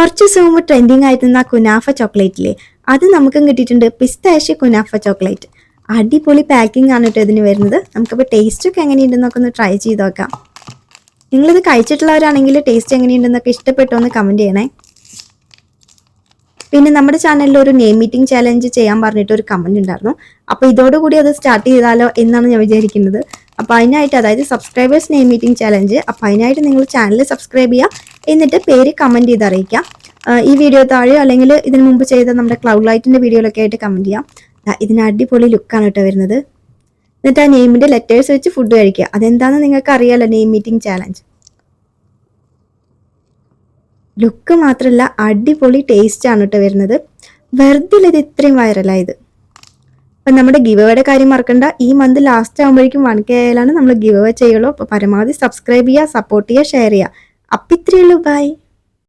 കുറച്ച് ദിവസം മുമ്പ് ട്രെൻഡിങ് ആയിരുന്ന കുനാഫ ചോക്ലേറ്റില്ലേ, അത് നമുക്കും കിട്ടിയിട്ടുണ്ട്. Pistachio kunafa chocolate. അടിപൊളി പാക്കിംഗ് ആണ് കേട്ടോ ഇതിന് വരുന്നത്. നമുക്കപ്പോൾ ടേസ്റ്റ് ഒക്കെ എങ്ങനെയുണ്ടെന്നൊക്കെ ഒന്ന് ട്രൈ ചെയ്ത് നോക്കാം. നിങ്ങളിത് കഴിച്ചിട്ടുള്ളവരാണെങ്കിൽ ടേസ്റ്റ് എങ്ങനെയുണ്ടെന്നൊക്കെ ഇഷ്ടപ്പെട്ടോ എന്ന് കമൻറ്റ് ചെയ്യണേ. പിന്നെ നമ്മുടെ ചാനലിൽ ഒരു നെയിം മീറ്റിംഗ് ചാലഞ്ച് ചെയ്യാൻ പറഞ്ഞിട്ട് ഒരു കമൻറ്റ് ഉണ്ടായിരുന്നു. അപ്പോൾ ഇതോടുകൂടി അത് സ്റ്റാർട്ട് ചെയ്താലോ എന്നാണ് ഞാൻ വിചാരിക്കുന്നത്. അപ്പോൾ അതിനായിട്ട്, അതായത് സബ്സ്ക്രൈബേഴ്സ് നെയിം മീറ്റിംഗ് ചാലഞ്ച്, അപ്പോൾ അതിനായിട്ട് നിങ്ങൾ ചാനൽ സബ്സ്ക്രൈബ് ചെയ്യുക, എന്നിട്ട് പേര് കമൻറ്റ് ചെയ്ത് അറിയിക്കാം. ഈ വീഡിയോ താഴെയോ അല്ലെങ്കിൽ ഇതിനു മുമ്പ് ചെയ്ത നമ്മുടെ ക്ലൗഡ് ലൈറ്റിൻ്റെ വീഡിയോയിലൊക്കെ ആയിട്ട് കമൻറ്റ് ചെയ്യാം. ഇതിന് അടിപൊളി ലുക്കാണ് കേട്ടോ വരുന്നത്. എന്നിട്ട് ആ നെയിമിൻ്റെ ലെറ്റേഴ്സ് വെച്ച് ഫുഡ് കഴിക്കുക. അതെന്താണെന്ന് നിങ്ങൾക്ക് അറിയാമല്ലോ, നെയിം മീറ്റിംഗ് ചാലഞ്ച്. ലുക്ക് മാത്രമല്ല അടിപൊളി ടേസ്റ്റ് ആണ് കേട്ടോ വരുന്നത്. വെറുതെ ഇത് ഇത്രയും വൈറലായത്. അപ്പം നമ്മുടെ ഗിവ് അവേയുടെ കാര്യം മറക്കണ്ട. ഈ മന്ത് ലാസ്റ്റ് ആകുമ്പോഴേക്കും 1K ആയാലാണ് നമ്മൾ ഗിവ് അവേ ചെയ്യുള്ളൂ. അപ്പോൾ പരമാവധി സബ്സ്ക്രൈബ് ചെയ്യുക, സപ്പോർട്ട് ചെയ്യുക, ഷെയർ ചെയ്യുക. അപ്പം ഇത്രയേ ഉള്ളൂ. ബൈ.